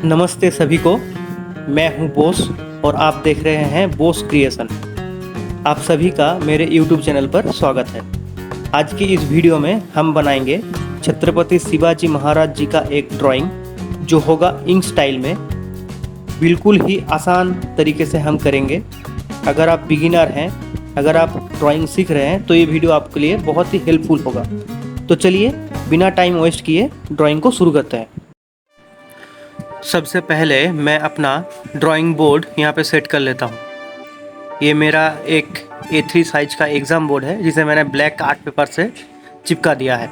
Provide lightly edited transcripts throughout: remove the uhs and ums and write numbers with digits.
नमस्ते सभी को। मैं हूं बोस और आप देख रहे हैं बोस क्रिएशन। आप सभी का मेरे YouTube चैनल पर स्वागत है। आज की इस वीडियो में हम बनाएंगे छत्रपति शिवाजी महाराज जी का एक ड्राइंग जो होगा इंक स्टाइल में। बिल्कुल ही आसान तरीके से हम करेंगे। अगर आप बिगिनर हैं, अगर आप ड्राइंग सीख रहे हैं तो ये वीडियो आपके लिए बहुत ही हेल्पफुल होगा। तो चलिए बिना टाइम वेस्ट किए ड्राइंग को शुरू करते हैं। सबसे पहले मैं अपना ड्राइंग बोर्ड यहाँ पे सेट कर लेता हूँ। ये मेरा एक A3 साइज का एग्ज़ाम बोर्ड है जिसे मैंने ब्लैक आर्ट पेपर से चिपका दिया है।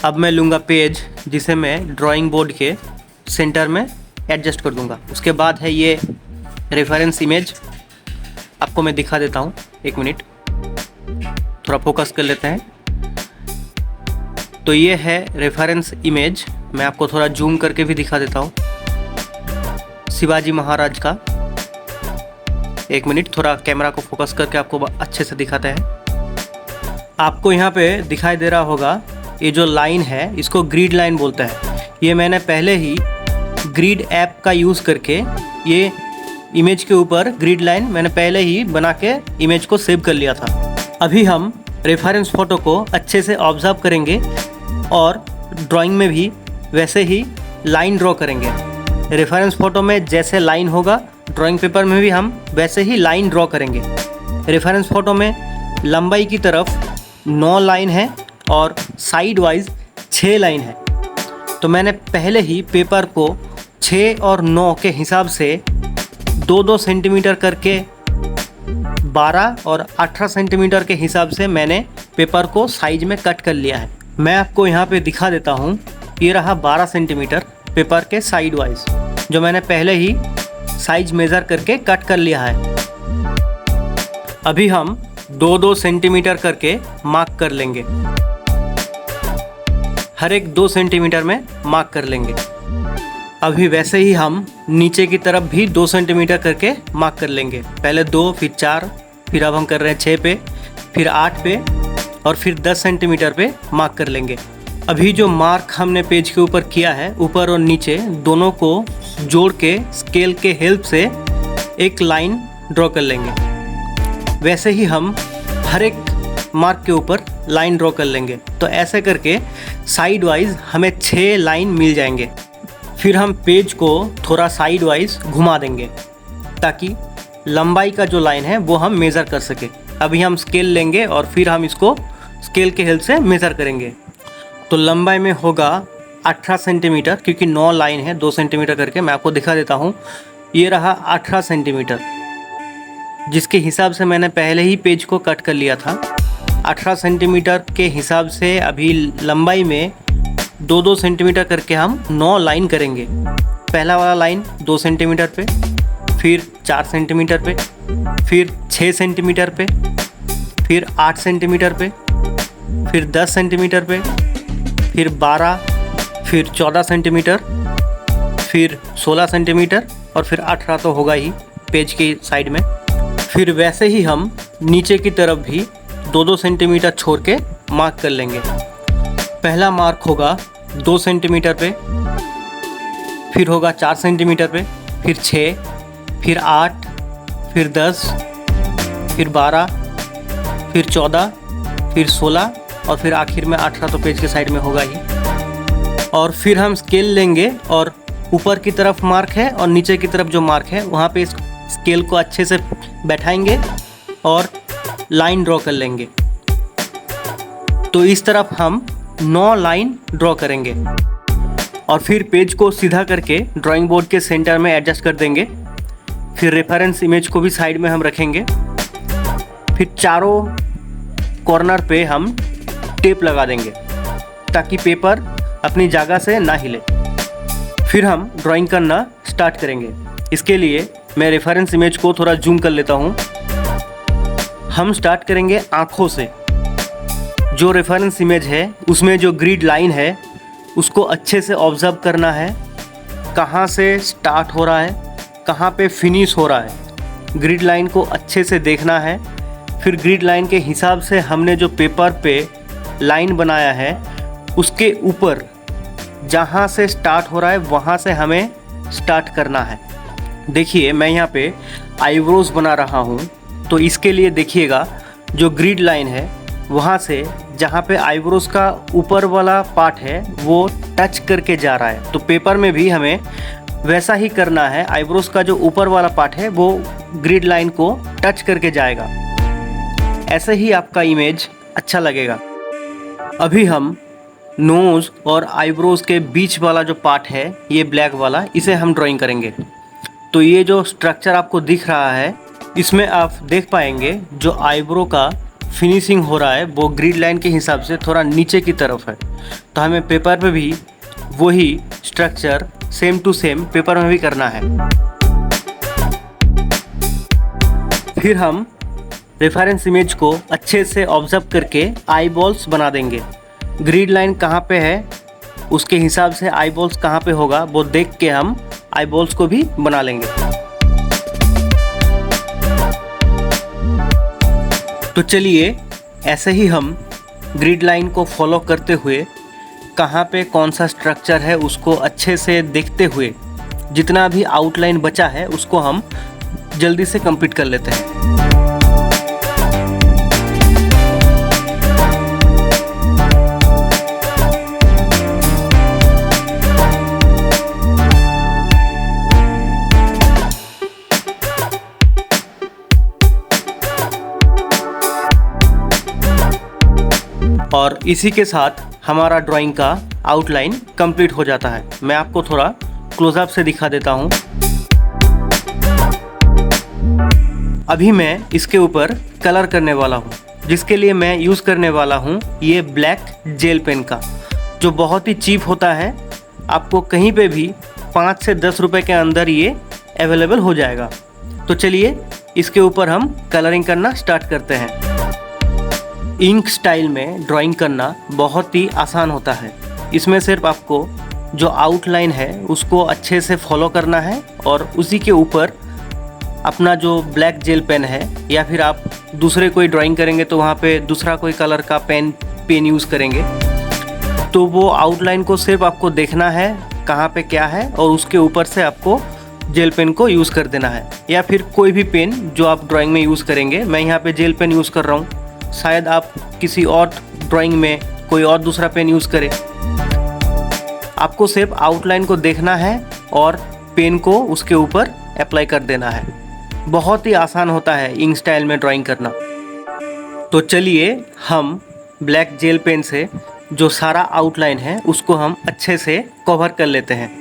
अब मैं लूँगा पेज जिसे मैं ड्राइंग बोर्ड के सेंटर में एडजस्ट कर दूँगा। उसके बाद है ये रेफरेंस इमेज। आपको मैं दिखा देता हूँ, एक मिनट, थोड़ा फोकस कर लेते हैं। तो ये है रेफरेंस इमेज। मैं आपको थोड़ा जूम करके भी दिखा देता हूँ शिवाजी महाराज का। एक मिनट, थोड़ा कैमरा को फोकस करके आपको अच्छे से दिखाते हैं। आपको यहाँ पे दिखाई दे रहा होगा ये जो लाइन है इसको ग्रिड लाइन बोलते हैं। ये मैंने पहले ही ग्रिड ऐप का यूज़ करके ये इमेज के ऊपर ग्रिड लाइन मैंने पहले ही बना के इमेज को सेव कर लिया था। अभी हम रेफरेंस फ़ोटो को अच्छे से ऑब्जर्व करेंगे और ड्राइंग में भी वैसे ही लाइन ड्रॉ करेंगे। रेफरेंस फ़ोटो में जैसे लाइन होगा ड्राइंग पेपर में भी हम वैसे ही लाइन ड्रॉ करेंगे। रेफरेंस फ़ोटो में लंबाई की तरफ 9 लाइन है और साइड वाइज 6 लाइन है। तो मैंने पहले ही पेपर को 6 और 9 के हिसाब से 2-2 सेंटीमीटर करके 12 और 18 सेंटीमीटर के हिसाब से मैंने पेपर को साइज में कट कर लिया है। मैं आपको यहाँ पे दिखा देता हूँ। ये रहा 12 सेंटीमीटर पेपर के साइड वाइज जो मैंने पहले ही साइज मेज़र करके कट कर लिया है। अभी हम 2-2 सेंटीमीटर करके मार्क कर लेंगे। हर एक 2 सेंटीमीटर में मार्क कर लेंगे। अभी वैसे ही हम नीचे की तरफ भी 2 सेंटीमीटर करके मार्क कर लेंगे। पहले 2, फिर 4, फिर अब हम कर रहे हैं 6 पे, फिर 8 पे और फिर 10 सेंटीमीटर पे मार्क कर लेंगे। अभी जो मार्क हमने पेज के ऊपर किया है, ऊपर और नीचे दोनों को जोड़ के स्केल के हेल्प से एक लाइन ड्रॉ कर लेंगे। वैसे ही हम हर एक मार्क के ऊपर लाइन ड्रॉ कर लेंगे। तो ऐसे करके साइड वाइज हमें 6 लाइन मिल जाएंगे। फिर हम पेज को थोड़ा साइड वाइज घुमा देंगे ताकि लंबाई का जो लाइन है वो हम मेज़र कर सके। अभी हम स्केल लेंगे और फिर हम इसको स्केल के हेल्प से मेज़र करेंगे। तो लंबाई में होगा 18 सेंटीमीटर, क्योंकि 9 लाइन है 2 सेंटीमीटर करके। मैं आपको दिखा देता हूँ। ये रहा 18 सेंटीमीटर जिसके हिसाब से मैंने पहले ही पेज को कट कर लिया था। 18 सेंटीमीटर के हिसाब से अभी लंबाई में 2-2 सेंटीमीटर करके हम 9 लाइन करेंगे। पहला वाला लाइन 2 सेंटीमीटर पे, फिर 4 सेंटीमीटर पे, फिर 6 सेंटीमीटर पे, फिर 8 सेंटीमीटर पे, फिर 10 सेंटीमीटर पे, फिर 12, फिर 14 सेंटीमीटर, फिर 16 सेंटीमीटर और फिर 18 तो होगा ही पेज की साइड में। फिर वैसे ही हम नीचे की तरफ भी 2-2 सेंटीमीटर छोड़ के मार्क कर लेंगे। पहला मार्क होगा 2 सेंटीमीटर पे, फिर होगा 4 सेंटीमीटर पे, फिर 6, फिर 8, फिर 10, फिर 12, फिर 14, फिर 16 और फिर आखिर में 18 तो पेज के साइड में होगा ही। और फिर हम स्केल लेंगे और ऊपर की तरफ मार्क है और नीचे की तरफ जो मार्क है वहाँ पे स्केल को अच्छे से बैठाएंगे और लाइन ड्रॉ कर लेंगे। तो इस तरफ हम 9 लाइन ड्रॉ करेंगे और फिर पेज को सीधा करके ड्राइंग बोर्ड के सेंटर में एडजस्ट कर देंगे। फिर रेफरेंस इमेज को भी साइड में हम रखेंगे। फिर चारों कॉर्नर पे हम टेप लगा देंगे ताकि पेपर अपनी जगह से ना हिले। फिर हम ड्राइंग करना स्टार्ट करेंगे। इसके लिए मैं रेफरेंस इमेज को थोड़ा जूम कर लेता हूँ। हम स्टार्ट करेंगे आँखों से। जो रेफरेंस इमेज है उसमें जो ग्रिड लाइन है उसको अच्छे से ऑब्जर्व करना है, कहाँ से स्टार्ट हो रहा है, कहाँ पे फिनिश हो रहा है। ग्रिड लाइन को अच्छे से देखना है। फिर ग्रिड लाइन के हिसाब से हमने जो पेपर पे लाइन बनाया है उसके ऊपर जहाँ से स्टार्ट हो रहा है वहाँ से हमें स्टार्ट करना है। देखिए मैं यहाँ पे आईब्रोज बना रहा हूँ, तो इसके लिए देखिएगा जो ग्रिड लाइन है वहाँ से जहाँ पे आईब्रोज का ऊपर वाला पार्ट है वो टच करके जा रहा है, तो पेपर में भी हमें वैसा ही करना है। आईब्रोज का जो ऊपर वाला पार्ट है वो ग्रिड लाइन को टच करके जाएगा, ऐसे ही आपका इमेज अच्छा लगेगा। अभी हम नोज़ और आईब्रोज के बीच वाला जो पार्ट है ये ब्लैक वाला, इसे हम ड्राइंग करेंगे। तो ये जो स्ट्रक्चर आपको दिख रहा है इसमें आप देख पाएंगे जो आईब्रो का फिनिशिंग हो रहा है वो ग्रिड लाइन के हिसाब से थोड़ा नीचे की तरफ है, तो हमें पेपर पे भी वही structure same to same paper में भी करना है। फिर हम रेफरेंस इमेज को अच्छे से ऑब्जर्व करके आई बॉल्स बना देंगे। ग्रिड लाइन कहाँ पे है उसके हिसाब से आई बॉल्स कहाँ पे होगा वो देख के हम आई बॉल्स को भी बना लेंगे। तो चलिए ऐसे ही हम ग्रिड लाइन को फॉलो करते हुए कहाँ पे कौन सा स्ट्रक्चर है उसको अच्छे से देखते हुए जितना भी आउटलाइन बचा है उसको हम जल्दी से कंप्लीट कर लेते हैं। और इसी के साथ हमारा ड्राइंग का आउटलाइन कंप्लीट हो जाता है। मैं आपको थोड़ा क्लोजअप से दिखा देता हूँ। अभी मैं इसके ऊपर कलर करने वाला हूँ, जिसके लिए मैं यूज़ करने वाला हूँ ये ब्लैक जेल पेन का, जो बहुत ही चीप होता है। आपको कहीं पे भी 5 से 10 रुपए के अंदर ये अवेलेबल हो जाएगा। तो चलिए इसके ऊपर हम कलरिंग करना स्टार्ट करते हैं। इंक स्टाइल में ड्राइंग करना बहुत ही आसान होता है। इसमें सिर्फ आपको जो आउटलाइन है उसको अच्छे से फॉलो करना है और उसी के ऊपर अपना जो ब्लैक जेल पेन है, या फिर आप दूसरे कोई ड्राइंग करेंगे तो वहाँ पे दूसरा कोई कलर का पेन यूज़ करेंगे, तो वो आउटलाइन को सिर्फ आपको देखना है कहाँ पे क्या है और उसके ऊपर से आपको जेल पेन को यूज़ कर देना है, या फिर कोई भी पेन जो आप ड्राइंग में यूज़ करेंगे। मैं यहाँ पे जेल पेन यूज़ कर रहा हूँ, शायद आप किसी और ड्राइंग में कोई और दूसरा पेन यूज़ करें। आपको सिर्फ आउटलाइन को देखना है और पेन को उसके ऊपर अप्लाई कर देना है। बहुत ही आसान होता है इंक स्टाइल में ड्राइंग करना। तो चलिए हम ब्लैक जेल पेन से जो सारा आउटलाइन है उसको हम अच्छे से कवर कर लेते हैं।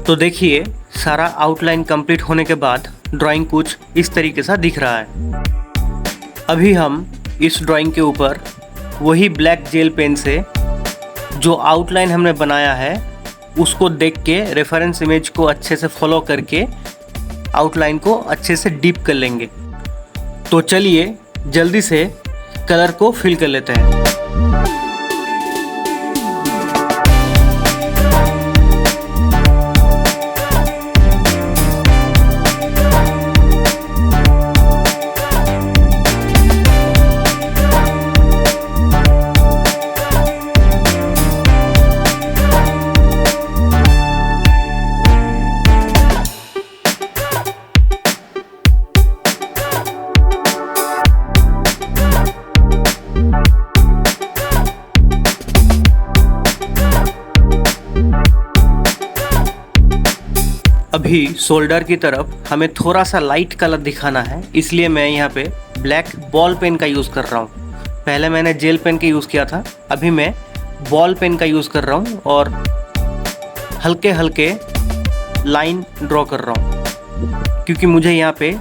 तो देखिए सारा आउटलाइन कंप्लीट होने के बाद ड्राइंग कुछ इस तरीके से दिख रहा है। अभी हम इस ड्राइंग के ऊपर वही ब्लैक जेल पेन से जो आउटलाइन हमने बनाया है उसको देख के रेफरेंस इमेज को अच्छे से फॉलो करके आउटलाइन को अच्छे से डीप कर लेंगे। तो चलिए जल्दी से कलर को फिल कर लेते हैं। अभी शोल्डर की तरफ हमें थोड़ा सा लाइट कलर दिखाना है, इसलिए मैं यहाँ पे ब्लैक बॉल पेन का यूज़ कर रहा हूँ। पहले मैंने जेल पेन का यूज़ किया था, अभी मैं बॉल पेन का यूज़ कर रहा हूँ और हल्के हल्के लाइन ड्रॉ कर रहा हूँ, क्योंकि मुझे यहाँ पे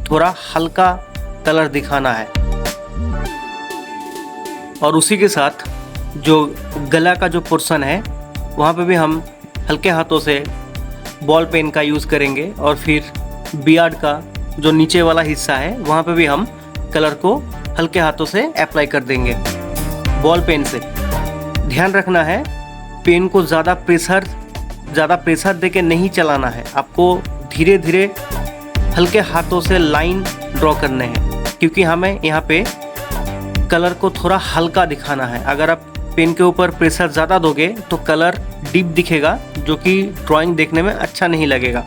थोड़ा हल्का कलर दिखाना है। और उसी के साथ जो गला का जो पोर्शन है वहाँ पे भी हम हल्के हाथों से बॉल पेन का यूज़ करेंगे, और फिर बियर्ड का जो नीचे वाला हिस्सा है वहाँ पे भी हम कलर को हल्के हाथों से अप्लाई कर देंगे बॉल पेन से। ध्यान रखना है पेन को ज़्यादा प्रेशर दे के नहीं चलाना है, आपको धीरे धीरे हल्के हाथों से लाइन ड्रॉ करने हैं, क्योंकि हमें यहाँ पे कलर को थोड़ा हल्का दिखाना है। अगर आप पेन के ऊपर प्रेशर ज़्यादा दोगे तो कलर डीप दिखेगा, जो कि ड्राइंग देखने में अच्छा नहीं लगेगा।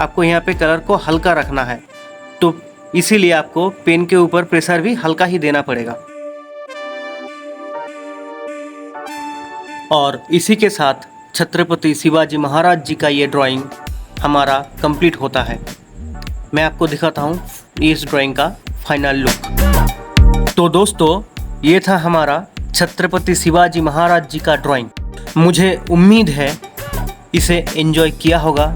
आपको यहाँ पे कलर को हल्का रखना है, तो इसीलिए आपको पेन के ऊपर प्रेशर भी हल्का ही देना पड़ेगा। और इसी के साथ छत्रपति शिवाजी महाराज जी का ये ड्राइंग हमारा कंप्लीट होता है। मैं आपको दिखाता हूँ इस ड्राइंग का फाइनल लुक। तो दोस्तों, ये था हमारा छत्रपति शिवाजी महाराज जी का ड्राइंग। मुझे उम्मीद है इसे एंजॉय किया होगा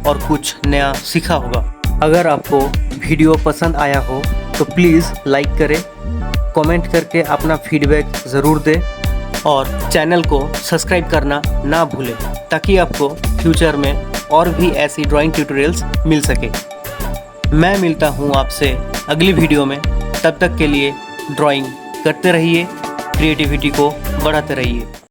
और कुछ नया सीखा होगा। अगर आपको वीडियो पसंद आया हो तो प्लीज़ लाइक करें, कमेंट करके अपना फीडबैक ज़रूर दें और चैनल को सब्सक्राइब करना ना भूलें, ताकि आपको फ्यूचर में और भी ऐसी ड्राइंग ट्यूटोरियल्स मिल सके। मैं मिलता हूँ आपसे अगली वीडियो में। तब तक के लिए ड्राइंग करते रहिए, क्रिएटिविटी को बढ़ाते रहिए।